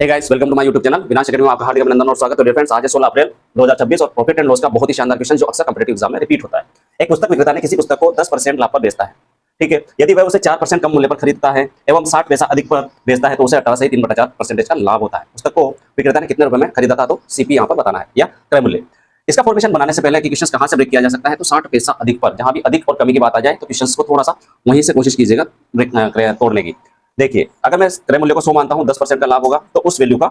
Hey guys, welcome to my YouTube channel Vinash academy में आपका हार्दिक अभिनंदन और स्वागत है। डियर फ्रेंड्स, आज है 16 अप्रैल 2026 और प्रॉफिट एंड लॉस का बहुत ही शानदार क्वेश्चन जो अक्सर कॉम्पिटिटिव एग्जाम में रिपीट होता है। एक पुस्तक विक्रेता ने किसी पुस्तक को 10% लाभ पर बेचता है, ठीक है। यदि वह उसे 4% कम मूल्य पर खरीदता है एवं 60 पैसा अधिक पर बेचता है तो उसे 18 से 3/4% का लाभ होता है। पुस्तक को विक्रेता ने कितने रुपए में खरीदा था, तो सीपी यहाँ पर बताना है या क्रय मूल्य। इसका फॉर्मेशन बनाने से पहले कि क्वेश्चन कहां से ब्रेक किया जा सकता है, तो 60 पैसा अधिक पर, जहां भी अधिक और कमी की बात आ जाए तो क्वेश्चन को थोड़ा सा वहीं से कोशिश कीजिएगा ब्रेक तोड़ने की। देखिए, अगर मैं क्रय मूल्य को 100 मानता हूं, 10% का लाभ होगा तो उस वैल्यू का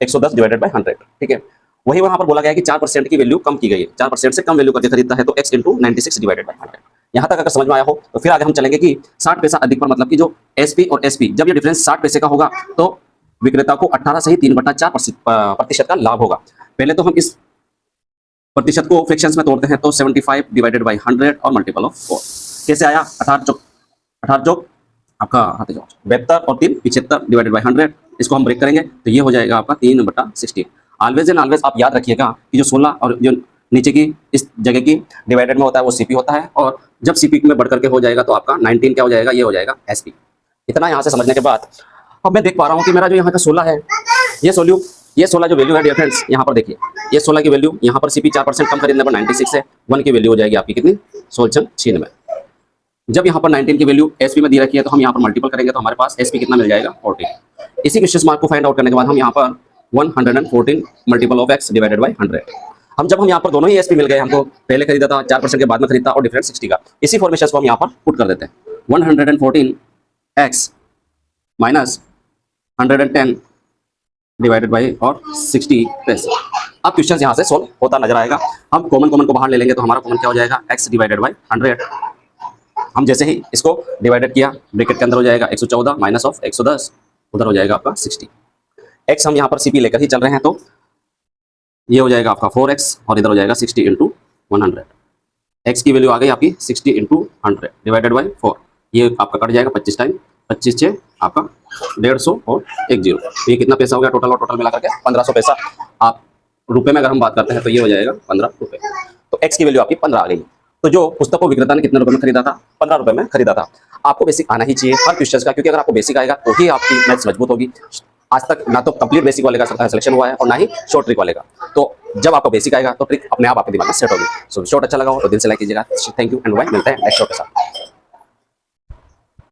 110 डिवाइडेड बाय 100, ठीक है। वही वहां पर बोला गया है कि 4% की वैल्यू कम की गई है, 4% से कम वैल्यू करके खरीदता है तो x × 96 डिवाइडेड बाय 100। यहां तक अगर समझ में आया हो तो फिर आगे हम चलेंगे कि 60 पैसा अधिक पर मतलब कि जो SP और SP, जब ये डिफरेंस 60 पैसे का होगा तो विक्रेता को 18 से ही 3/4% का लाभ होगा। पहले तो हम इस प्रतिशत को फ्रैक्शंस में तोड़ते हैं तो 75 डिवाइडेड बाय 100 और मल्टीपल ऑफ 4 कैसे आया। 18 चौक आपका 72 और 3 75 डिवाइडेड बाय 100, इसको हम ब्रेक करेंगे तो ये हो जाएगा आपका 3/60। ऑलवेज एंड ऑलवेज आप याद रखिएगा कि जो 16 और जो नीचे की इस जगह की डिवाइडेड में होता है वो सीपी होता है, और जब सीपी में बढ़ करके हो जाएगा तो आपका 19 क्या हो जाएगा, ये हो जाएगा एसपी। इतना यहाँ से समझने के बाद अब मैं देख पा रहा हूँ कि मेरा जो यहाँ का 16 है, ये 16 जो वैल्यू है डियर फ्रेंड्स, यहाँ पर देखिए ये 16 की वैल्यू यहाँ पर सीपी 4% कम खरीदने पर 96 है, 1 की वैल्यू हो जाएगी आपकी कितनी, 1696। जब यहाँ पर 19 की वैल्यू एसपी में दी रखी है तो हम यहाँ पर मल्टीपल करेंगे तो हमारे पास एसपी कितना मिल जाएगा, 14। इसी क्वेश्चन मार्क को फाइंड आउट करने के बाद हम यहाँ पर 114 multiple of x divided by 100। जब हम यहाँ पर दोनों ही एसपी मिल गए, हमको पहले खरीदा था 4% के बाद में खरीदा और डिफरेंस 60 का, इसी फॉर्मेशन को हम यहाँ पर पुट कर देते हैं। 114x माइनस 110 डिवाइडेड बाय और 60 पैसे। अब क्वेश्चन यहाँ से सोल्व होता नजर आएगा। हम कॉमन को बाहर ले लेंगे तो हमारा कॉमन क्या हो जाएगा, x डिवाइडेड बाय 100। हम जैसे ही इसको डिवाइडेड किया ब्रैकेट के अंदर हो जाएगा 114 माइनस ऑफ 110, उधर हो जाएगा आपका 60। x हम यहाँ पर सीपी लेकर ही चल रहे हैं तो ये हो जाएगा आपका 4x और इधर हो जाएगा 60 × 100। x की वैल्यू आ गई आपकी 60 × 100 डिवाइडेड बाय 4, ये आपका कट जाएगा 25 टाइम, 25 6 आपका 150 और 1 0। तो ये कितना पैसा हो गया टोटल, और टोटल मिला करके 1500 पैसा। आप रुपए में अगर हम बात करते हैं तो ये हो जाएगा 15 रुपये। तो x की वैल्यू आपकी 15 आ गई। तो जो पुस्तक को विक्रेता ने कितने रुपए में खरीदा था, 15 रुपए में खरीदा था। आपको बेसिक आना ही चाहिए हर क्वेश्चन का, क्योंकि अगर आपको बेसिक आएगा तो ही आपकी मैथ्स मजबूत होगी। आज तक ना तो कंप्लीट बेसिक वाले का सिलेक्शन हुआ है और ना ही शॉर्ट ट्रिक वाले का, तो जब आपको बेसिक आएगा तो ट्रिक अपने आप आपके दिमाग में सेट होगी। सो शॉर्ट अच्छा लगा हो तो दिल से लाइक कीजिएगा। थैंक यू एंड बाय, मिलते हैं नेक्स्ट शॉर्ट के साथ।